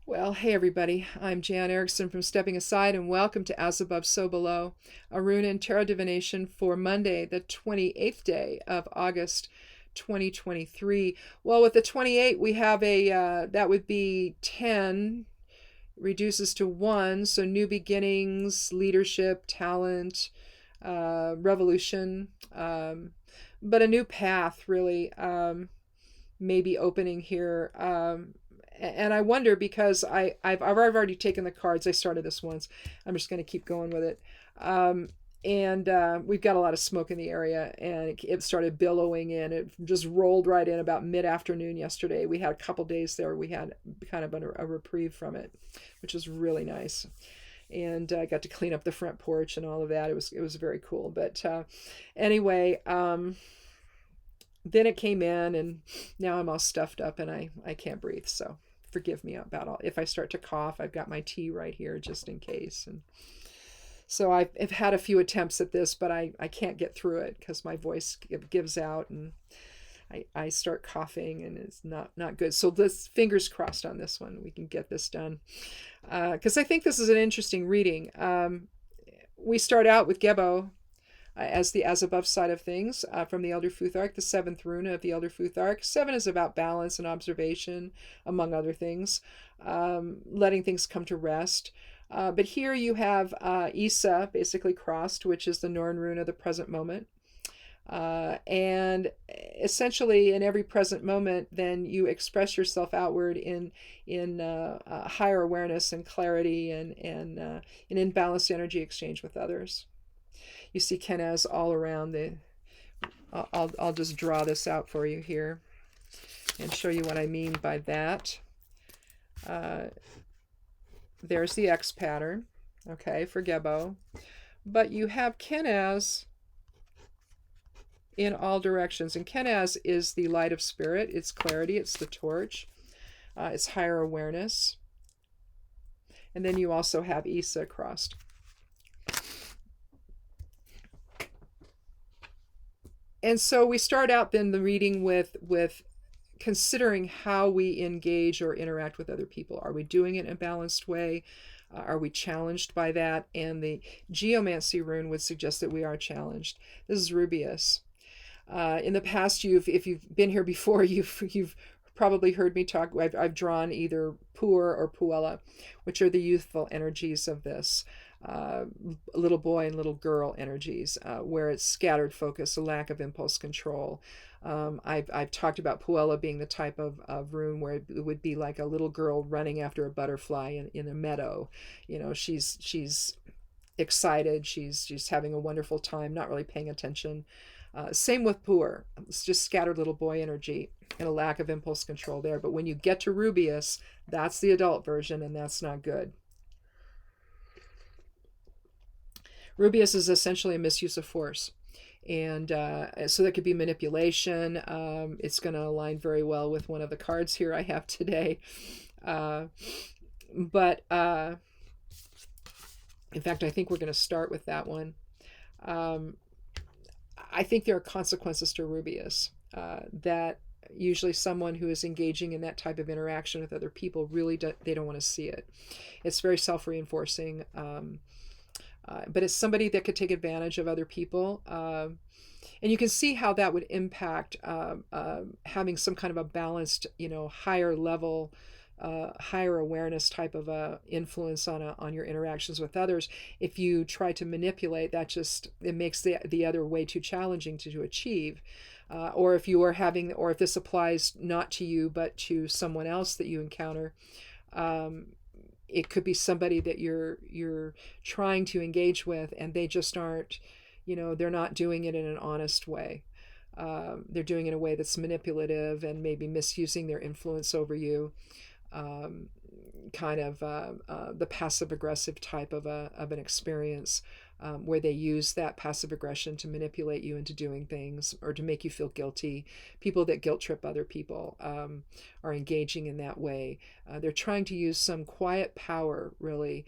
Well, hey everybody, I'm Jan Erickson from Stepping Aside, and welcome to As Above, So Below, a rune and tarot divination for Monday, the 28th day of August 2023. Well, with the 28, we have that would be 10, reduces to 1, so new beginnings, leadership, talent, revolution, but a new path, really, maybe opening here. And I wonder because I've already taken the cards. I started this once. I'm just going to keep going with it. And we've got a lot of smoke in the area, and it started billowing in. It just rolled right in about mid-afternoon yesterday. We had a couple days there. We had kind of a reprieve from it, which was really nice. And I got to clean up the front porch and all of that. It was very cool. But anyway, then it came in, and now I'm all stuffed up and I can't breathe. So forgive me about all. If I start to cough, I've got my tea right here just in case. And so I've had a few attempts at this, but I can't get through it because my voice gives out and I start coughing, and it's not good. So let's fingers crossed on this one. We can get this done because I think this is an interesting reading. We start out with Gebo as the as above side of things from the Elder Futhark, the seventh rune of the Elder Futhark. 7 is about balance and observation, among other things, letting things come to rest. But here you have Isa basically crossed, which is the Norn rune of the present moment. And essentially in every present moment, then you express yourself outward in higher awareness and clarity and an imbalanced energy exchange with others. You see Kenaz all around the. I'll just draw this out for you here and show you what I mean by that. There's the X pattern, okay, for Gebo. But you have Kenaz in all directions. And Kenaz is the light of spirit. It's clarity. It's the torch. It's higher awareness. And then you also have Isa crossed. And so we start out then the reading with considering how we engage or interact with other people. Are we doing it in a balanced way? Are we challenged by that? And the Geomancy rune would suggest that we are challenged. This is Rubius. In the past, if you've been here before, you've probably heard me talk. I've drawn either Puer or Puella, which are the youthful energies of this. Little boy and little girl energies, where it's scattered focus, a lack of impulse control. I've talked about Puella being the type of rune where it would be like a little girl running after a butterfly in a meadow. You know, she's excited, she's having a wonderful time, not really paying attention. Same with Puer. It's just scattered little boy energy and a lack of impulse control there. But when you get to Rubius, that's the adult version, and that's not good. Rubius is essentially a misuse of force. And so that could be manipulation. It's going to align very well with one of the cards here I have today. But in fact, I think we're going to start with that one. I think there are consequences to Rubius that usually someone who is engaging in that type of interaction with other people really they don't want to see it. It's very self-reinforcing. But it's somebody that could take advantage of other people. And you can see how that would impact having some kind of a balanced, higher level, higher awareness type of influence on your interactions with others. If you try to manipulate, it makes the other way too challenging to achieve. Or if you are having, or if this applies not to you but to someone else that you encounter. It could be somebody that you're trying to engage with, and they just aren't, they're not doing it in an honest way. They're doing it in a way that's manipulative and maybe misusing their influence over you. Kind of the passive aggressive type of an experience, where they use that passive aggression to manipulate you into doing things or to make you feel guilty. People that guilt trip other people are engaging in that way. They're trying to use some quiet power, really,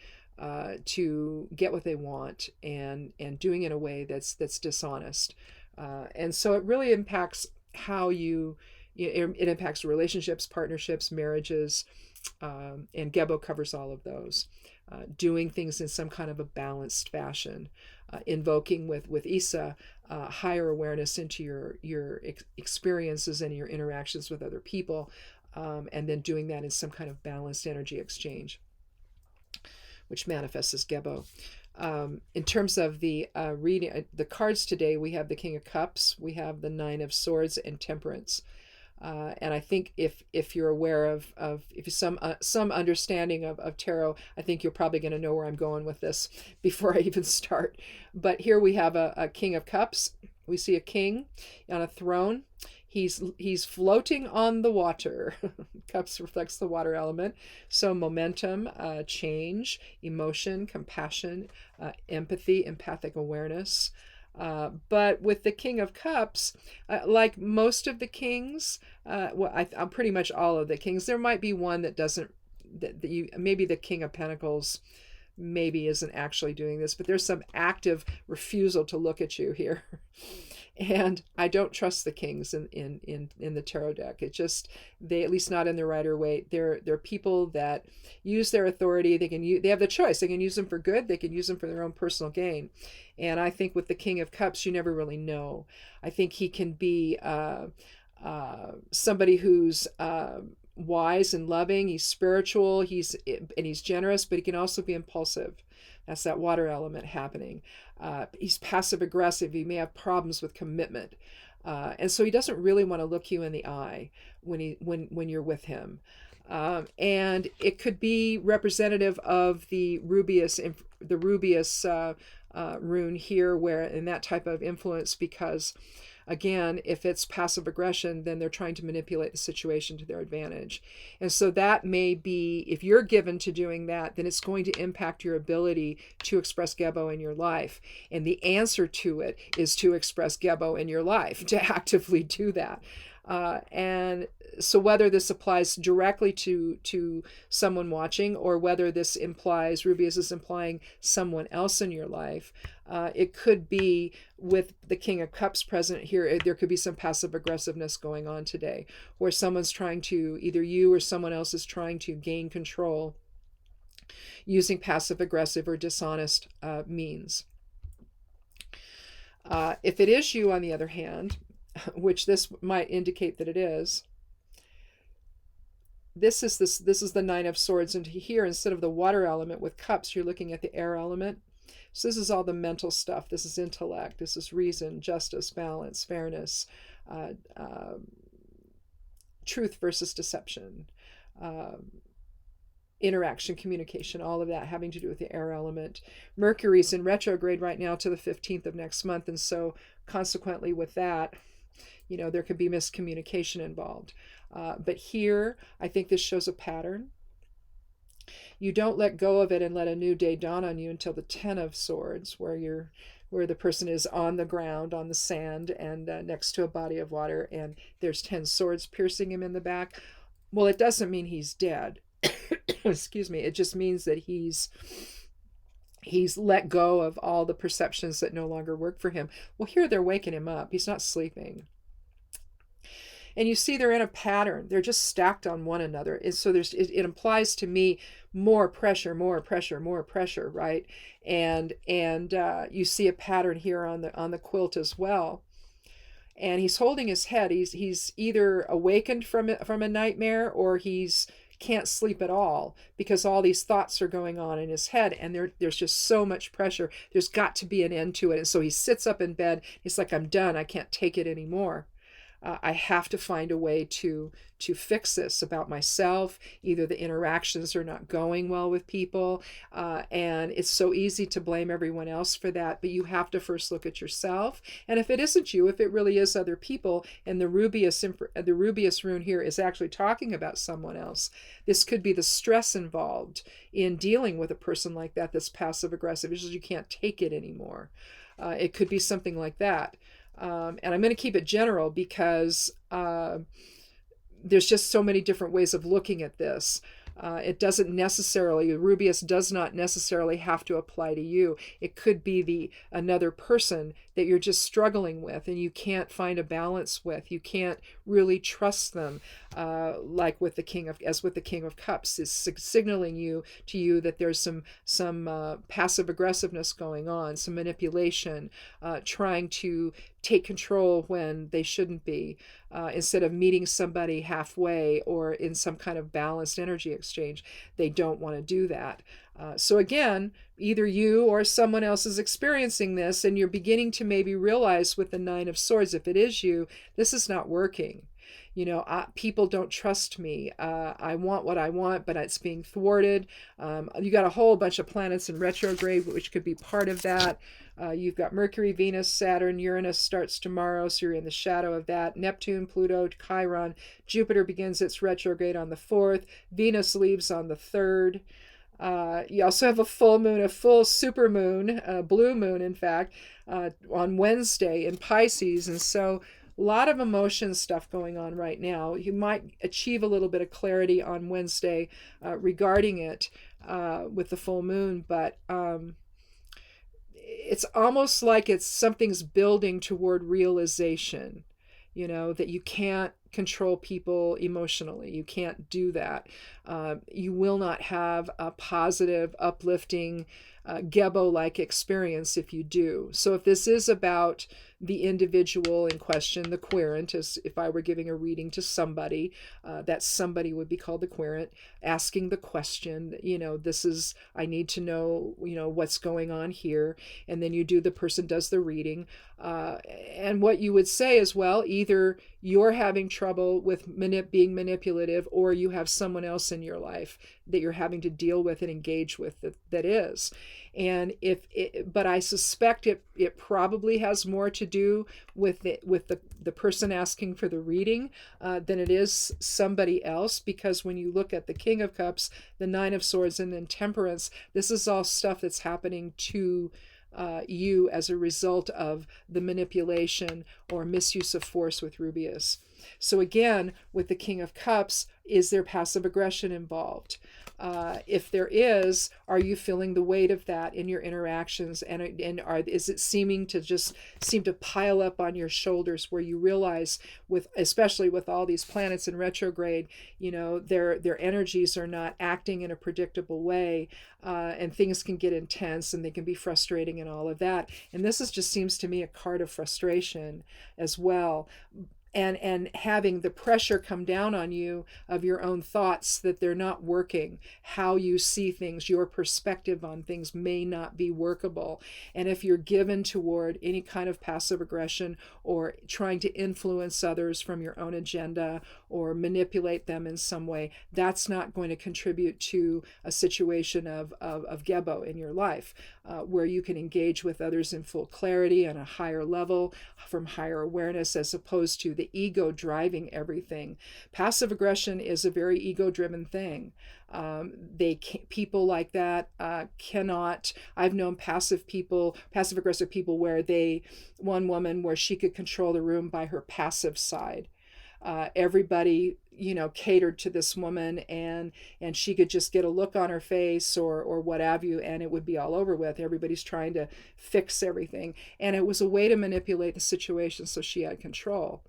to get what they want, and doing it in a way that's dishonest. And so it really impacts how you It impacts relationships, partnerships, marriages, and Gebo covers all of those. Doing things in some kind of a balanced fashion, invoking with Isa higher awareness into your experiences and your interactions with other people, and then doing that in some kind of balanced energy exchange, which manifests as Gebo. In terms of the reading, the cards today, we have the King of Cups, we have the Nine of Swords, and Temperance. And I think if you're aware of if you some understanding of tarot, I think you're probably going to know where I'm going with this before I even start. But here we have a King of Cups. We see a king on a throne. He's floating on the water. Cups reflects the water element. So momentum, change, emotion, compassion, empathy, empathic awareness. But with the King of Cups, like most of the kings, I'm pretty much all of the kings. There might be one that doesn't, that you, maybe the King of Pentacles maybe isn't actually doing this, but there's some active refusal to look at you here. And I don't trust the kings in the tarot deck. It just, they, at least not in the Rider Waite. They're people that use their authority. They have the choice. They can use them for good. They can use them for their own personal gain. And I think with the King of Cups, you never really know. I think he can be somebody who's wise and loving. He's spiritual. He's generous, but he can also be impulsive. That's that water element happening. He's passive aggressive. He may have problems with commitment. And so he doesn't really want to look you in the eye when you're with him. And it could be representative of the Rubeus rune here, where in that type of influence, because again, if it's passive aggression, then they're trying to manipulate the situation to their advantage. And so that may be, if you're given to doing that, then it's going to impact your ability to express Gebo in your life. And the answer to it is to express Gebo in your life, to actively do that. And so whether this applies directly to someone watching, or whether this implies, Rubeus is implying someone else in your life, it could be with the King of Cups present here, there could be some passive aggressiveness going on today, where someone's trying to, either you or someone else is trying to gain control using passive aggressive or dishonest means. If it is you, on the other hand, which this might indicate that it is, this is the Nine of Swords, and here, instead of the water element with cups, you're looking at the air element. So this is all the mental stuff. This is intellect. This is reason, justice, balance, fairness, truth versus deception, interaction, communication, all of that having to do with the air element. Mercury's in retrograde right now to the 15th of next month, and so consequently with that, there could be miscommunication involved. But here, I think this shows a pattern. You don't let go of it and let a new day dawn on you until the 10 of Swords, where the person is on the ground, on the sand, and next to a body of water, and there's 10 swords piercing him in the back. Well, it doesn't mean he's dead. Excuse me. It just means that he's let go of all the perceptions that no longer work for him. Well, here they're waking him up. He's not sleeping. And you see they're in a pattern. They're just stacked on one another. And so it implies to me more pressure, right? And you see a pattern here on the quilt as well. And he's holding his head. He's either awakened from a nightmare, or he's can't sleep at all, because all these thoughts are going on in his head, and there's just so much pressure. There's got to be an end to it. And so he sits up in bed. He's like, I'm done. I can't take it anymore. I have to find a way to fix this about myself. Either the interactions are not going well with people, and it's so easy to blame everyone else for that, but you have to first look at yourself. And if it isn't you, if it really is other people, and the Rubeus rune here is actually talking about someone else, this could be the stress involved in dealing with a person like that that's passive aggressive. It's just you can't take it anymore. It could be something like that. And I'm going to keep it general, because there's just so many different ways of looking at this. It doesn't necessarily, Rubius does not necessarily have to apply to you. It could be another person that you're just struggling with and you can't find a balance with. You can't really trust them, like with the King of Cups is signaling to you that there's some passive aggressiveness going on, some manipulation, trying to take control when they shouldn't be, instead of meeting somebody halfway or in some kind of balanced energy exchange. They don't want to do that. So again, either you or someone else is experiencing this, and you're beginning to maybe realize with the Nine of Swords, if it is you, this is not working. People don't trust me. I want what I want, but it's being thwarted. You got a whole bunch of planets in retrograde, which could be part of that. You've got Mercury, Venus, Saturn, Uranus starts tomorrow, so you're in the shadow of that. Neptune, Pluto, Chiron. Jupiter begins its retrograde on the 4th. Venus leaves on the 3rd. You also have a full moon, a full super moon, a blue moon, in fact, on Wednesday in Pisces. And so a lot of emotion stuff going on right now. You might achieve a little bit of clarity on Wednesday regarding it with the full moon, but it's almost like something's building toward realization, that you can't control people emotionally. You can't do that. You will not have a positive, uplifting, Gebo-like experience if you do. So if this is about the individual in question, the querent, as if I were giving a reading to somebody, that somebody would be called the querent, asking the question, I need to know, what's going on here. And then the person does the reading. And what you would say is, well, either you're having trouble with being manipulative, or you have someone else in your life that you're having to deal with and engage with that is. And but I suspect it probably has more to do with the person asking for the reading than it is somebody else, because when you look at the King of Cups, the Nine of Swords, and then Temperance, this is all stuff that's happening to you as a result of the manipulation or misuse of force with Rubius. So again, with the King of Cups, is there passive aggression involved? If there is, are you feeling the weight of that in your interactions? And is it seem to pile up on your shoulders, where you realize, especially with all these planets in retrograde, their energies are not acting in a predictable way, and things can get intense and they can be frustrating and all of that. And this just seems to me a card of frustration as well. And having the pressure come down on you of your own thoughts that they're not working, how you see things, your perspective on things may not be workable. And if you're given toward any kind of passive aggression or trying to influence others from your own agenda or manipulate them in some way, that's not going to contribute to a situation of Gebo in your life, where you can engage with others in full clarity on a higher level, from higher awareness, as opposed to the ego driving everything. Passive aggression is a very ego-driven thing. People like that cannot. I've known passive aggressive people where one woman where she could control the room by her passive side. Everybody catered to this woman, and she could just get a look on her face or what have you, and it would be all over with. Everybody's trying to fix everything, and it was a way to manipulate the situation so she had control.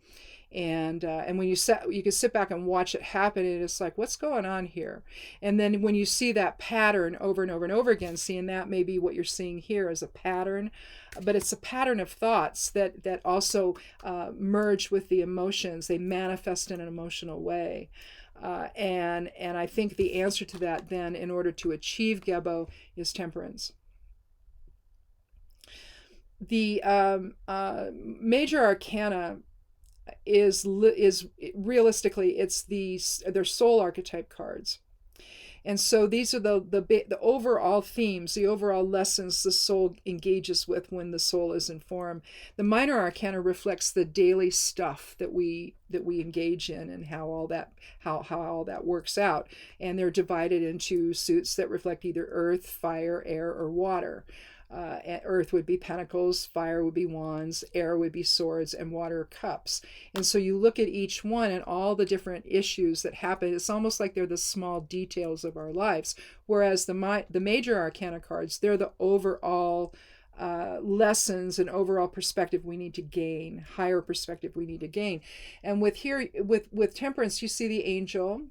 And when you can sit back and watch it happen, and it's like, what's going on here? And then when you see that pattern over and over and over again, seeing that may be what you're seeing here as a pattern, but it's a pattern of thoughts that also merge with the emotions. They manifest in an emotional way. And I think the answer to that then, in order to achieve Gebo, is temperance. The major arcana is realistically, they're soul archetype cards. And so these are the overall themes, the overall lessons the soul engages with when the soul is in form. The minor arcana reflects the daily stuff that we engage in, and how all that works out. And they're divided into suits that reflect either earth, fire, air, or water. Earth would be pentacles, fire would be wands, air would be swords, and water cups. And so you look at each one and all the different issues that happen. It's almost like they're the small details of our lives. Whereas the major arcana cards, they're the overall lessons and overall perspective we need to gain, higher perspective we need to gain. And with temperance, you see the angel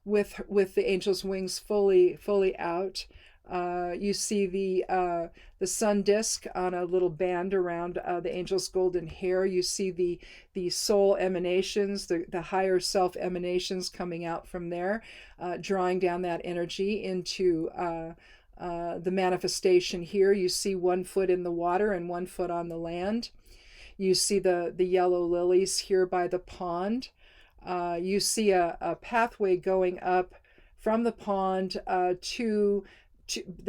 with the angel's wings fully out. You see the sun disk on a little band around the angel's golden hair. You see the soul emanations, the higher self emanations coming out from there, drawing down that energy into the manifestation here. You see 1 foot in the water and 1 foot on the land. You see the yellow lilies here by the pond. You see a pathway going up from the pond to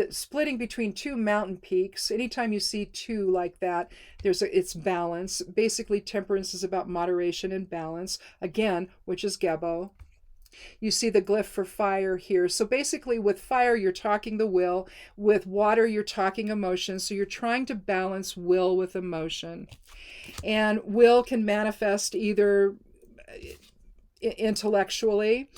splitting between 2 mountain peaks. Anytime you see 2 like that, it's balance. Basically, temperance is about moderation and balance, again, which is Gebo. You see the glyph for fire here. So basically with fire, you're talking the will. With water, you're talking emotion. So you're trying to balance will with emotion. And will can manifest either intellectually,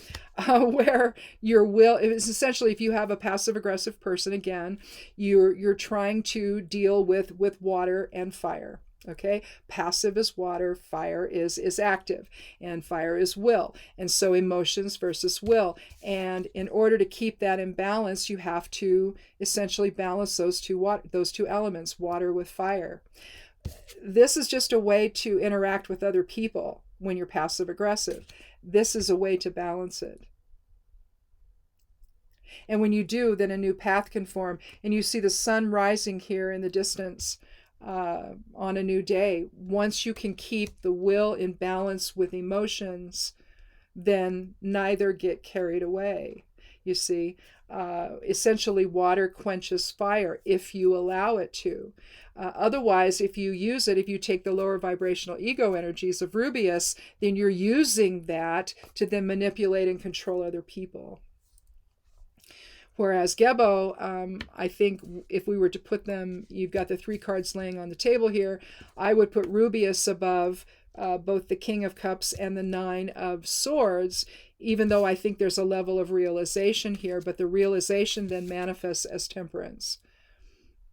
where your will is essentially, if you have a passive aggressive person, again, you're trying to deal with water and fire. Okay, passive is water, fire is active, and fire is will. And so emotions versus will. And in order to keep that in balance, you have to essentially balance those two elements, water with fire. This is just a way to interact with other people when you're passive aggressive. This is a way to balance it. And when you do, then a new path can form. And you see the sun rising here in the distance on a new day. Once you can keep the will in balance with emotions, then neither get carried away. You see, essentially water quenches fire if you allow it to. Otherwise, if you use it, if you take the lower vibrational ego energies of Rubius, then you're using that to then manipulate and control other people. Whereas Gebo, I think if we were to put them, you've got the 3 cards laying on the table here, I would put Rubius above both the King of Cups and the 9 of Swords, even though I think there's a level of realization here, but the realization then manifests as temperance.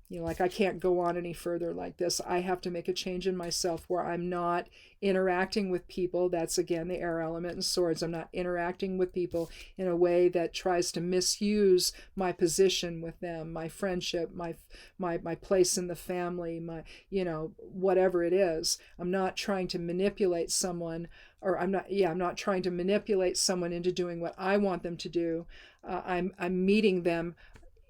You know, like, I can't go on any further like this. I have to make a change in myself where I'm not interacting with people. That's, again, the air element in Swords. I'm not interacting with people in a way that tries to misuse my position with them, my friendship, my place in the family, my, whatever it is. I'm not trying to manipulate someone, or I'm not trying to manipulate someone into doing what I want them to do. I'm meeting them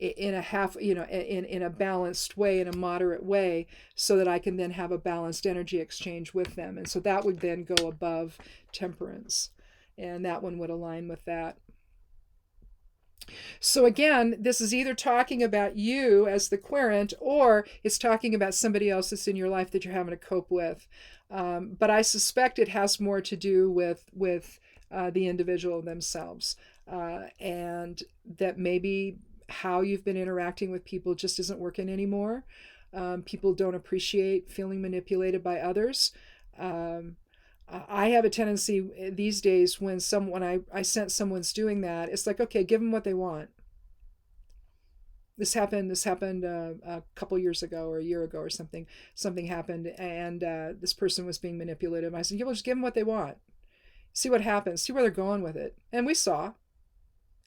in a balanced way, in a moderate way, so that I can then have a balanced energy exchange with them. And so that would then go above temperance, and that one would align with that. So again, this is either talking about you as the querent, or it's talking about somebody else that's in your life that you're having to cope with. But I suspect it has more to do with the individual themselves, and that maybe how you've been interacting with people just isn't working anymore. People don't appreciate feeling manipulated by others. I have a tendency these days when I sense someone's doing that, it's like, okay, give them what they want. This happened a couple years ago or a year ago or something. Something happened, and this person was being manipulative. I said, yeah, well, just give them what they want. See what happens. See where they're going with it. And we saw.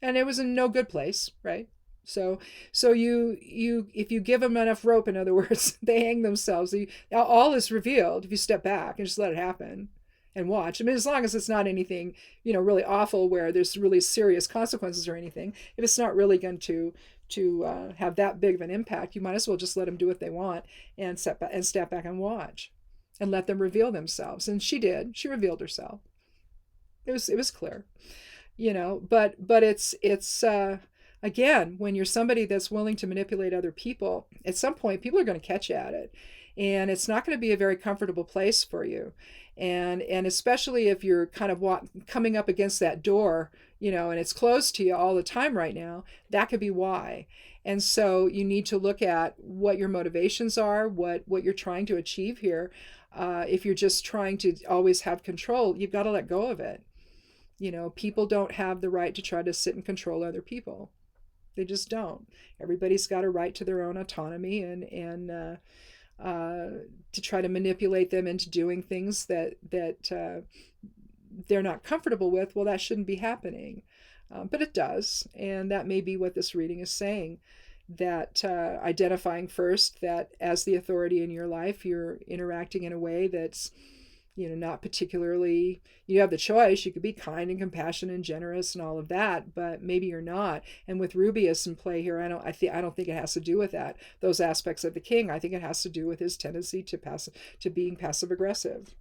And it was in no good place, right? So you if you give them enough rope, in other words, they hang themselves. All is revealed if you step back and just let it happen and watch. I mean, as long as it's not anything, really awful where there's really serious consequences or anything. If it's not really going to have that big of an impact, you might as well just let them do what they want and step back and watch and let them reveal themselves. And she did. She revealed herself. It was clear, but it's again, when you're somebody that's willing to manipulate other people, at some point people are going to catch at it, and it's not going to be a very comfortable place for you. And especially if you're kind of coming up against that door, and it's closed to you all the time right now, that could be why. And so you need to look at what your motivations are, what you're trying to achieve here. If you're just trying to always have control, you've got to let go of it. People don't have the right to try to sit and control other people. They just don't. Everybody's got a right to their own autonomy, and to try to manipulate them into doing things that they're not comfortable with. Well, that shouldn't be happening. But it does, and that may be what this reading is saying, that identifying first that as the authority in your life, you're interacting in a way that's, not particularly, you have the choice. You could be kind and compassionate and generous and all of that, but maybe you're not. And with Rubius in play here, I don't think it has to do with that. Those aspects of the king, I think it has to do with his tendency to being passive aggressive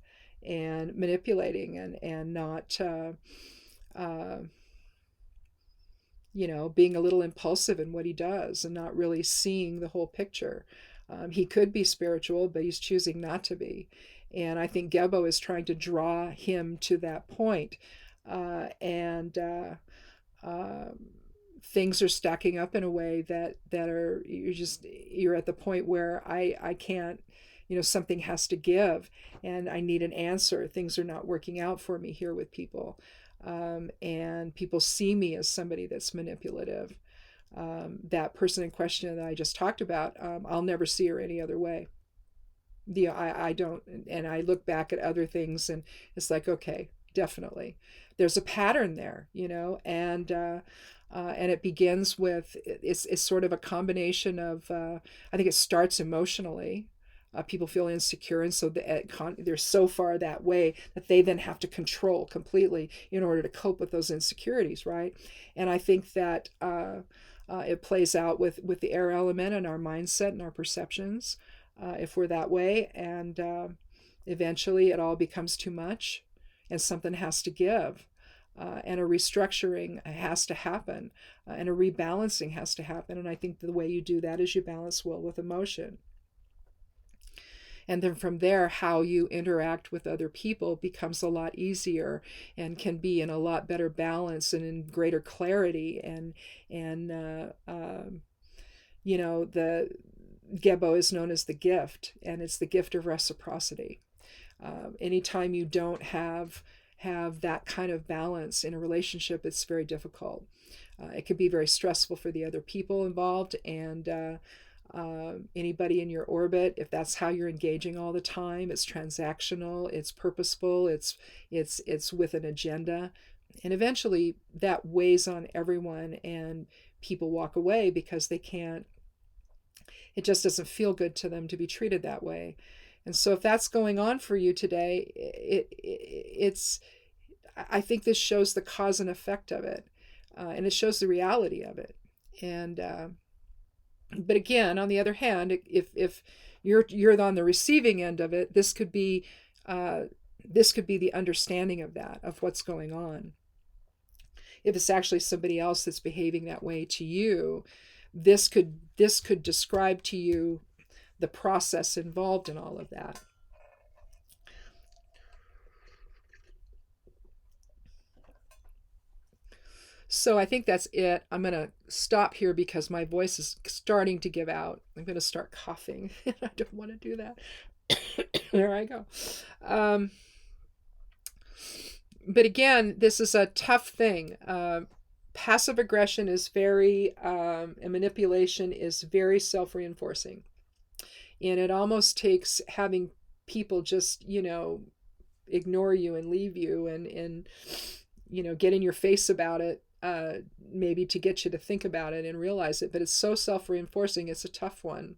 and manipulating and not being a little impulsive in what he does and not really seeing the whole picture. He could be spiritual, but he's choosing not to be. And I think Gebo is trying to draw him to that point. And things are stacking up in a way that are, you're at the point where I can't, something has to give and I need an answer. Things are not working out for me here with people. And people see me as somebody that's manipulative. That person in question that I just talked about, I'll never see her any other way. I don't, and I look back at other things and it's like, okay, definitely. There's a pattern there, and it begins with, it's sort of a combination of, I think it starts emotionally. People feel insecure, and so they're so far that way that they then have to control completely in order to cope with those insecurities, right? And I think that it plays out with the air element and our mindset and our perceptions, if we're that way, and eventually it all becomes too much, and something has to give, and a restructuring has to happen, and a rebalancing has to happen. And I think the way you do that is you balance will with emotion. And then from there, how you interact with other people becomes a lot easier and can be in a lot better balance and in greater clarity. And the Gebo is known as the gift, and it's the gift of reciprocity. Anytime you don't have that kind of balance in a relationship, it's very difficult. It could be very stressful for the other people involved, and anybody in your orbit. If that's how you're engaging all the time, it's transactional, it's purposeful, it's with an agenda, and eventually that weighs on everyone, and people walk away because they can't. It just doesn't feel good to them to be treated that way. And so if that's going on for you today, it's I think this shows the cause and effect of it, and it shows the reality of it. And but again, on the other hand, if you're on the receiving end of it, this could be the understanding of that, of what's going on. If it's actually somebody else that's behaving that way to you, this could describe to you the process involved in all of that. So I think that's it. I'm going to stop here because my voice is starting to give out. I'm going to start coughing. I don't want to do that. There I go. But again, this is a tough thing. Passive aggression is and manipulation is very self-reinforcing. And it almost takes having people just, ignore you and leave you and get in your face about it, maybe to get you to think about it and realize it. But it's so self-reinforcing. It's a tough one.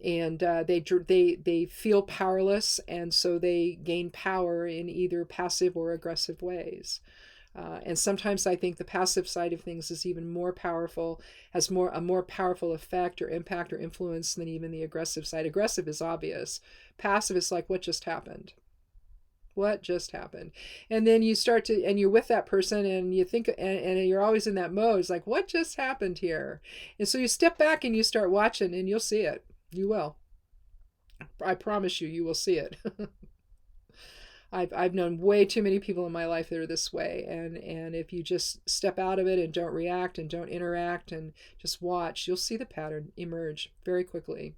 And they feel powerless, and so they gain power in either passive or aggressive ways. And sometimes I think the passive side of things is even more powerful, has a more powerful effect or impact or influence than even the aggressive side. Aggressive is obvious. Passive is like, what just happened? What just happened? And then you start and you're with that person and you think, and you're always in that mode. It's like, what just happened here? And so you step back and you start watching, and you'll see it. You will. I promise you, you will see it. I've known way too many people in my life that are this way, and if you just step out of it and don't react and don't interact and just watch, you'll see the pattern emerge very quickly,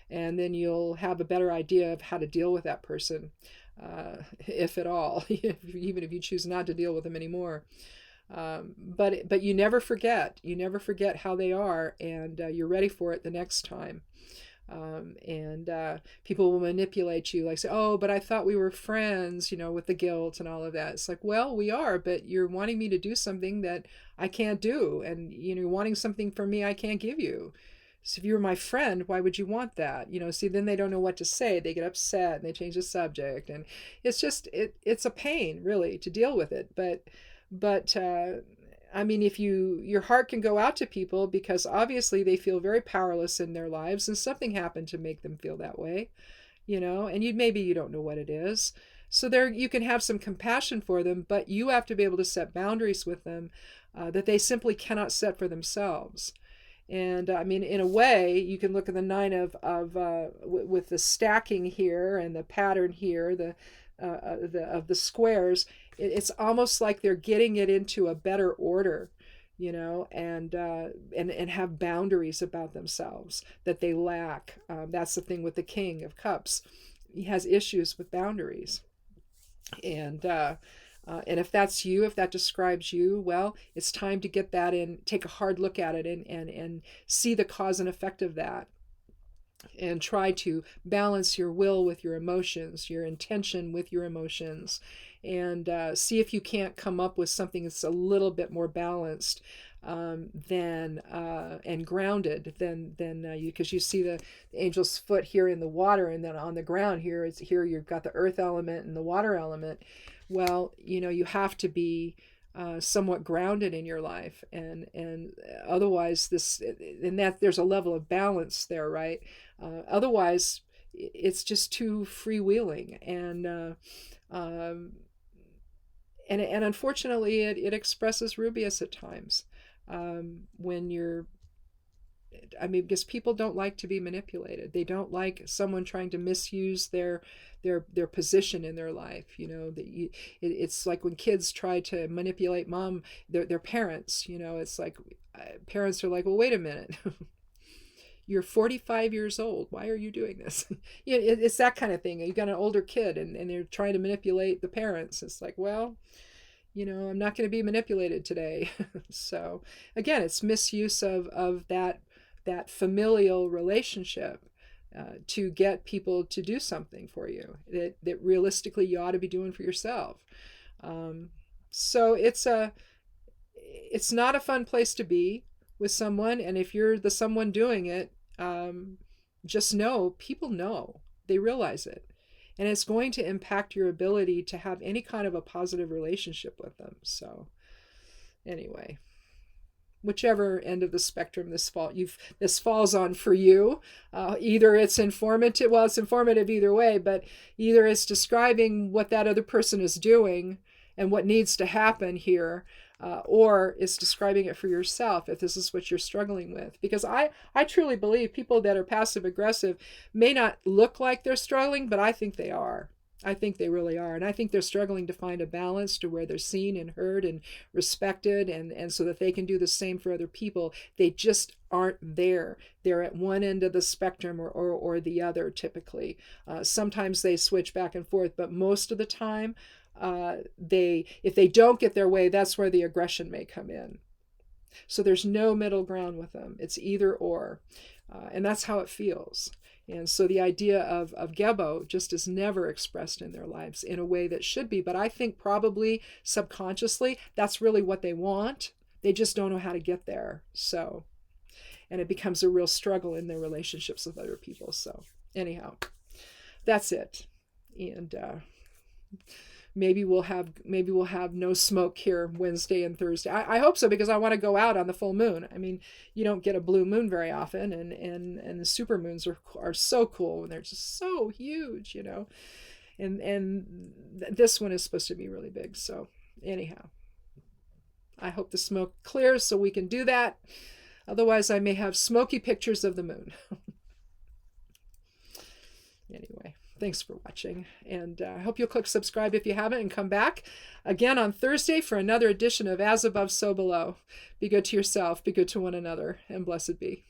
and then you'll have a better idea of how to deal with that person, if at all, even if you choose not to deal with them anymore. But you never forget. You never forget how they are, and you're ready for it the next time. And people will manipulate you, like say, "Oh, but I thought we were friends," with the guilt and all of that. It's like, well, we are, but you're wanting me to do something that I can't do, and you're wanting something from me I can't give you. So if you were my friend, why would you want that? See, then they don't know what to say. They get upset and they change the subject, and it's just it's a pain really to deal with it. But I mean, if your heart can go out to people because obviously they feel very powerless in their lives and something happened to make them feel that way, and maybe you don't know what it is. So there you can have some compassion for them, but you have to be able to set boundaries with them that they simply cannot set for themselves. And I mean, in a way, you can look at the nine with the stacking here and the pattern here, of the squares. It's almost like they're getting it into a better order, and have boundaries about themselves that they lack. That's the thing with the King of Cups. He has issues with boundaries, and if that's you, if that describes you, well, it's time to get that in, take a hard look at it, and see the cause and effect of that, and try to balance your will with your emotions, your intention with your emotions, and see if you can't come up with something that's a little bit more balanced and grounded than you, because you see the angel's foot here in the water, and then on the ground here you've got the earth element and the water element. Well, you have to be somewhat grounded in your life, and otherwise there's a level of balance there, right? Otherwise it's just too freewheeling, and unfortunately it expresses rubious at times, because people don't like to be manipulated. They don't like someone trying to misuse their position in their life. It's like when kids try to manipulate their parents. It's like parents are like, well, wait a minute. You're 45 years old. Why are you doing this? It's that kind of thing. You got an older kid and they're trying to manipulate the parents. It's like, well, I'm not going to be manipulated today. So again, it's misuse of that familial relationship to get people to do something for you that realistically you ought to be doing for yourself. So it's not a fun place to be with someone, and if you're the someone doing it, just know people know, they realize it, and it's going to impact your ability to have any kind of a positive relationship with them. So anyway, whichever end of the spectrum this falls on for you, either it's informative, well, it's informative either way, but either it's describing what that other person is doing and what needs to happen here, or it's describing it for yourself if this is what you're struggling with. Because I truly believe people that are passive aggressive may not look like they're struggling, but I think they are. I think they really are. And I think they're struggling to find a balance to where they're seen and heard and respected, and so that they can do the same for other people. They just aren't there. They're at one end of the spectrum or the other, typically. Sometimes they switch back and forth, but most of the time, if they don't get their way, that's where the aggression may come in. So there's no middle ground with them. It's either or. And that's how it feels. And so the idea of Gebo just is never expressed in their lives in a way that should be. But I think probably subconsciously, that's really what they want. They just don't know how to get there. So, and it becomes a real struggle in their relationships with other people. So anyhow, that's it. And maybe we'll have no smoke here Wednesday and Thursday. I hope so, because I want to go out on the full moon. I mean, you don't get a blue moon very often, and the super moons are so cool, and they're just so huge, and this one is supposed to be really big. So anyhow, I hope the smoke clears so we can do that. Otherwise, I may have smoky pictures of the moon. Anyway, thanks for watching. And I hope you'll click subscribe if you haven't, and come back again on Thursday for another edition of As Above, So Below. Be good to yourself, be good to one another, and blessed be.